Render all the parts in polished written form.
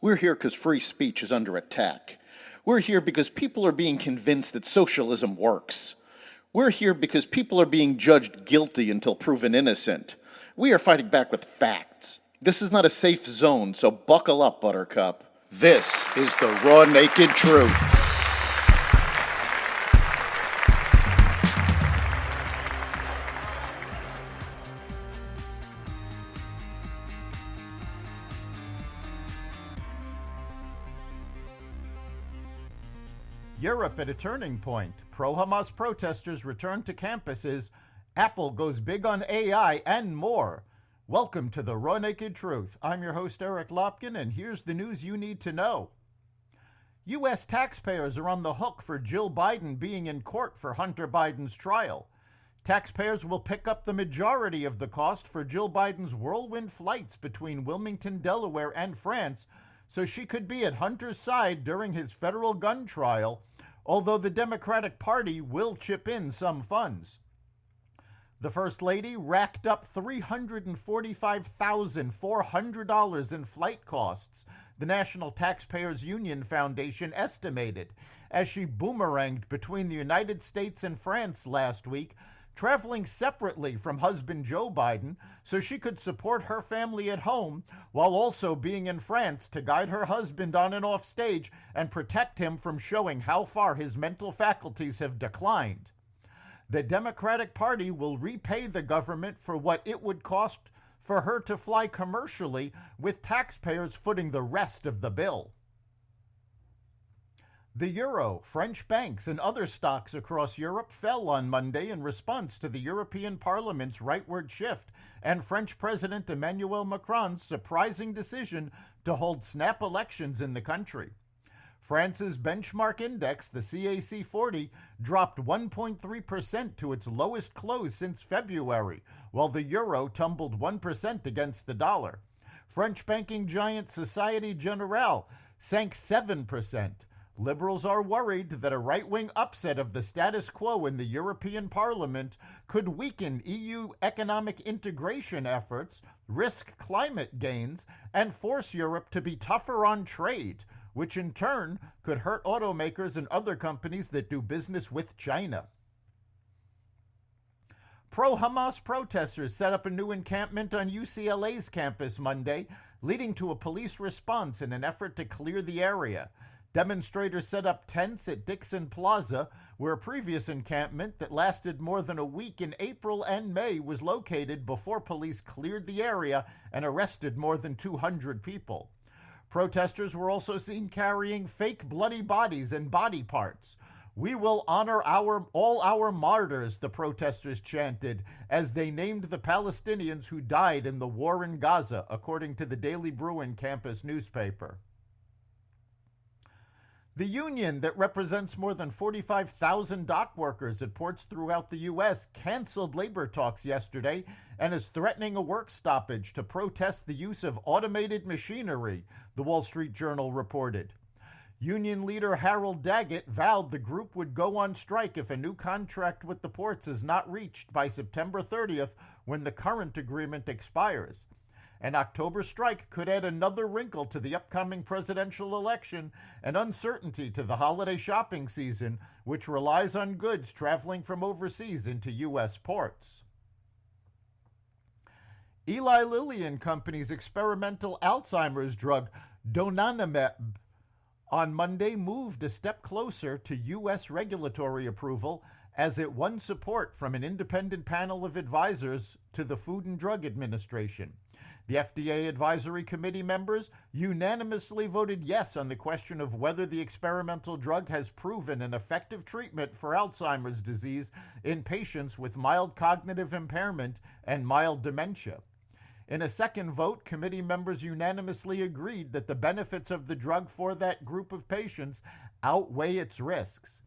We're here because free speech is under attack. We're here because people are being convinced that socialism works. We're here because people are being judged guilty until proven innocent. We are fighting back with facts. This is not a safe zone, so buckle up, Buttercup. This is the raw, naked truth. Europe at a turning point. Pro-Hamas protesters return to campuses. Apple goes big on AI and more. Welcome to the Raw Naked Truth. I'm your host, Eric Lopkin, and here's the news you need to know. U.S. taxpayers are on the hook for Jill Biden being in court for Hunter Biden's trial. Taxpayers will pick up the majority of the cost for Jill Biden's whirlwind flights between Wilmington, Delaware, and France, so she could be at Hunter's side during his federal gun trial, although the Democratic Party will chip in some funds. The First Lady racked up $345,400 in flight costs, the National Taxpayers Union Foundation estimated, as she boomeranged between the United States and France last week, traveling separately from husband Joe Biden so she could support her family at home while also being in France to guide her husband on and off stage and protect him from showing how far his mental faculties have declined. The Democratic Party will repay the government for what it would cost for her to fly commercially, with taxpayers footing the rest of the bill. The euro, French banks, and other stocks across Europe fell on Monday in response to the European Parliament's rightward shift and French President Emmanuel Macron's surprising decision to hold snap elections in the country. France's benchmark index, the CAC 40, dropped 1.3% to its lowest close since February, while the euro tumbled 1% against the dollar. French banking giant Societe Generale sank 7%. Liberals are worried that a right-wing upset of the status quo in the European Parliament could weaken EU economic integration efforts, risk climate gains, and force Europe to be tougher on trade, which in turn could hurt automakers and other companies that do business with China. Pro-Hamas protesters set up a new encampment on UCLA's campus Monday, leading to a police response in an effort to clear the area. Demonstrators set up tents at Dixon Plaza, where a previous encampment that lasted more than a week in April and May was located before police cleared the area and arrested more than 200 people. Protesters were also seen carrying fake bloody bodies and body parts. "We will honor all our martyrs," the protesters chanted, as they named the Palestinians who died in the war in Gaza, according to the Daily Bruin campus newspaper. The union that represents more than 45,000 dock workers at ports throughout the U.S. canceled labor talks yesterday and is threatening a work stoppage to protest the use of automated machinery, the Wall Street Journal reported. Union leader Harold Daggett vowed the group would go on strike if a new contract with the ports is not reached by September 30th, when the current agreement expires. An October strike could add another wrinkle to the upcoming presidential election and uncertainty to the holiday shopping season, which relies on goods traveling from overseas into U.S. ports. Eli Lilly and Company's experimental Alzheimer's drug, donanemab, on Monday moved a step closer to U.S. regulatory approval as it won support from an independent panel of advisors to the Food and Drug Administration. The FDA Advisory Committee members unanimously voted yes on the question of whether the experimental drug has proven an effective treatment for Alzheimer's disease in patients with mild cognitive impairment and mild dementia. In a second vote, committee members unanimously agreed that the benefits of the drug for that group of patients outweigh its risks.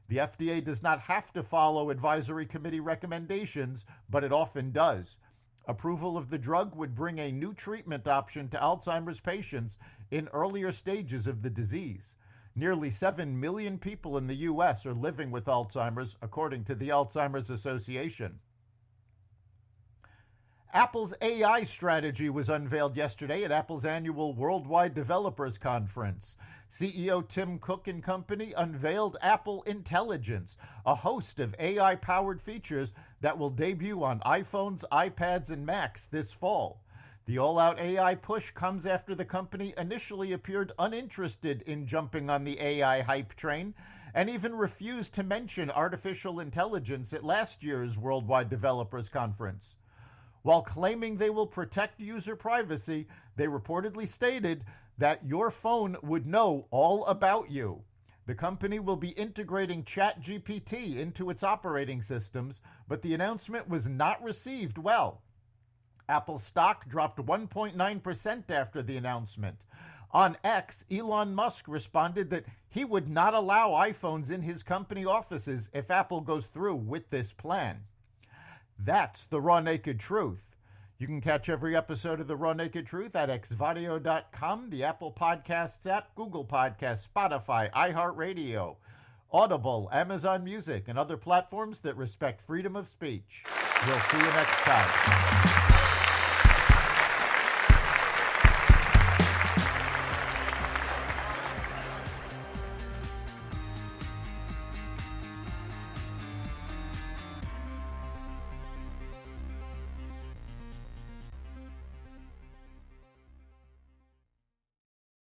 The FDA does not have to follow advisory committee recommendations, but it often does. Approval of the drug would bring a new treatment option to Alzheimer's patients in earlier stages of the disease. Nearly 7 million people in the U.S. are living with Alzheimer's, according to the Alzheimer's Association. Apple's AI strategy was unveiled yesterday at Apple's annual Worldwide Developers Conference. CEO Tim Cook and company unveiled Apple Intelligence, a host of AI-powered features that will debut on iPhones, iPads, and Macs this fall. The all-out AI push comes after the company initially appeared uninterested in jumping on the AI hype train and even refused to mention artificial intelligence at last year's Worldwide Developers Conference. While claiming they will protect user privacy, they reportedly stated that your phone would know all about you. The company will be integrating ChatGPT into its operating systems, but the announcement was not received well. Apple stock dropped 1.9% after the announcement. On X, Elon Musk responded that he would not allow iPhones in his company offices if Apple goes through with this plan. That's the Raw Naked Truth. You can catch every episode of the Raw Naked Truth at xvadio.com, the Apple Podcasts app, Google Podcasts, Spotify, iHeartRadio, Audible, Amazon Music, and other platforms that respect freedom of speech. We'll see you next time.